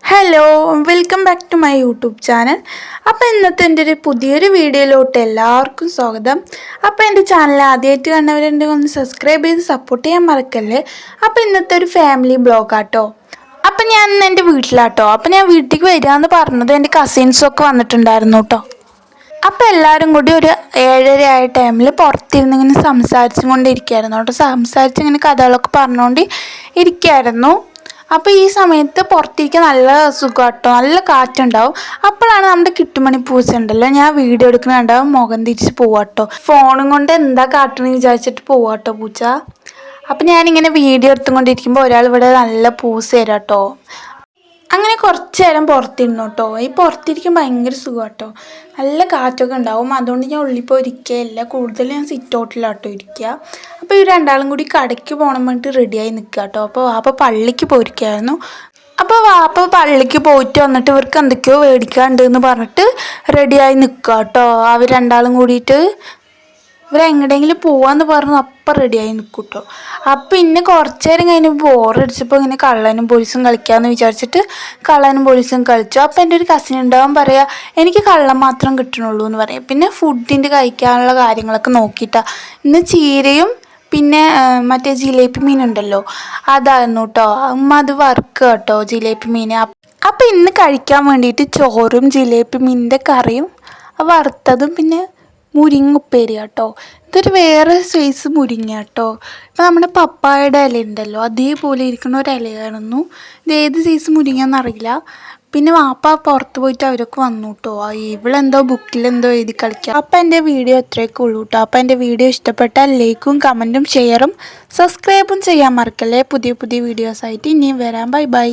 Hello, welcome back to my YouTube channel. അപ്പോൾ ഇന്നത്തെ എൻ്റെ ഒരു പുതിയൊരു വീഡിയോയിലോട്ട് എല്ലാവർക്കും സ്വാഗതം. അപ്പോൾ എൻ്റെ ചാനൽ ആദ്യമായിട്ട് കണ്ടവരുണ്ടെങ്കിൽ ഒന്ന് സബ്സ്ക്രൈബ് ചെയ്ത് സപ്പോർട്ട് ചെയ്യാൻ മറക്കല്ലേ. അപ്പോൾ ഇന്നത്തെ ഒരു ഫാമിലി ബ്ലോഗാട്ടോ. അപ്പം ഞാൻ ഇന്ന് എൻ്റെ വീട്ടിലാട്ടോ. അപ്പം ഞാൻ വീട്ടിലേക്ക് വരികയെന്ന് പറഞ്ഞത് എൻ്റെ കസിൻസൊക്കെ വന്നിട്ടുണ്ടായിരുന്നു കേട്ടോ. അപ്പം എല്ലാവരും കൂടി ഒരു 7:30 ആയ ടൈമിൽ പുറത്തിരുന്ന് ഇങ്ങനെ സംസാരിച്ചും കൊണ്ടിരിക്കുകയായിരുന്നു കേട്ടോ. സംസാരിച്ചിങ്ങനെ കഥകളൊക്കെ പറഞ്ഞുകൊണ്ട് ഇരിക്കുകയായിരുന്നു. അപ്പോൾ ഈ സമയത്ത് പുറത്തിരിക്കാൻ നല്ല സുഖം കേട്ടോ, നല്ല കാറ്റുണ്ടാവും. അപ്പോഴാണ് നമ്മുടെ കിട്ടുമണി പൂച്ച ഉണ്ടല്ലോ, ഞാൻ വീഡിയോ എടുക്കുന്നുണ്ടാവും മുഖം തിരിച്ച് പോവാട്ടോ. ഫോണും കൊണ്ട് എന്താ കാട്ടണമെന്ന് വിചാരിച്ചിട്ട് പോവാട്ടോ പൂച്ച. അപ്പം ഞാനിങ്ങനെ വീഡിയോ എടുത്തുകൊണ്ടിരിക്കുമ്പോൾ ഒരാൾ ഇവിടെ നല്ല പൂസ് തരാം കേട്ടോ. അങ്ങനെ കുറച്ച് നേരം പുറത്തിരുന്നു കേട്ടോ. ഈ പുറത്തിരിക്കുമ്പോൾ ഭയങ്കര സുഖം കേട്ടോ, നല്ല കാറ്റൊക്കെ ഉണ്ടാവും. അതുകൊണ്ട് ഞാൻ ഉള്ളിൽ പോയി ഇരിക്കുകയില്ല, കൂടുതൽ ഞാൻ സിറ്റ് ഔട്ടിലാട്ടോ ഇരിക്കുക. അപ്പോൾ ഈ രണ്ടാളും കൂടി കടയ്ക്ക് പോകണം വേണ്ടിയിട്ട് റെഡിയായി നിൽക്കുക കേട്ടോ. അപ്പോൾ പള്ളിക്ക് പോയിരിക്കുകയായിരുന്നു. അപ്പോൾ വാപ്പ പള്ളിക്ക് പോയിട്ട് വന്നിട്ട് ഇവർക്ക് എന്തൊക്കെയോ മേടിക്കാണ്ട് എന്ന് പറഞ്ഞിട്ട് റെഡിയായി നിൽക്കുക കേട്ടോ. അവർ രണ്ടാളും കൂടിയിട്ട് ഇവരെങ്ങടെയെങ്കിലും പോവാന്ന് പറഞ്ഞ് അപ്പം റെഡിയായി നിൽക്കും കേട്ടോ. അപ്പം ഇന്നെ കുറച്ച് നേരം കഴിഞ്ഞ് ബോറടിച്ചപ്പോൾ ഇങ്ങനെ കള്ളനും പോലീസും കളിക്കാമെന്ന് വിചാരിച്ചിട്ട് കള്ളനും പോലീസും കളിച്ചു. അപ്പം എൻ്റെ ഒരു കസിൻ ഉണ്ടാവാൻ പറയാ എനിക്ക് കള്ളം മാത്രം കിട്ടണുള്ളൂ എന്ന് പറയാം. പിന്നെ ഫുഡിൻ്റെ കഴിക്കാനുള്ള കാര്യങ്ങളൊക്കെ നോക്കിയിട്ടാണ് ഇന്ന് ചീരയും പിന്നെ മറ്റേ ജിലേബി മീനുണ്ടല്ലോ അതായിരുന്നു കേട്ടോ. ഉമ്മ അത് വറുക്കുക കേട്ടോ ജിലേബി മീൻ. അപ്പം ഇന്ന് കഴിക്കാൻ വേണ്ടിയിട്ട് ചോറും ജിലേബി മീനിൻ്റെ കറിയും വറുത്തതും പിന്നെ മുരിങ്ങ ഉപ്പേരി കേട്ടോ. ഇതൊരു വേറെ സൈസ് മുരിങ്ങ കേട്ടോ. ഇപ്പം നമ്മുടെ പപ്പായയുടെ ഇല ഉണ്ടല്ലോ അതേപോലെ ഇരിക്കുന്ന ഒരു ഇലയായിരുന്നു. ഇത് ഏത് സൈസ് മുരിങ്ങയെന്നറിയില്ല. പിന്നെ വാപ്പ പുറത്ത് പോയിട്ട് അവരൊക്കെ വന്നു കേട്ടോ. ഇവളെന്തോ ബുക്കിലെന്തോ എഴുതി കളിക്കുക. അപ്പം എൻ്റെ വീഡിയോ ഇത്രയൊക്കെ ഉള്ളൂ കേട്ടോ. അപ്പം എൻ്റെ വീഡിയോ ഇഷ്ടപ്പെട്ടാൽ ലൈക്കും കമൻറ്റും ഷെയറും സബ്സ്ക്രൈബും ചെയ്യാൻ മറക്കല്ലേ. പുതിയ പുതിയ വീഡിയോസായിട്ട് ഇനിയും വരാം. Bye bye.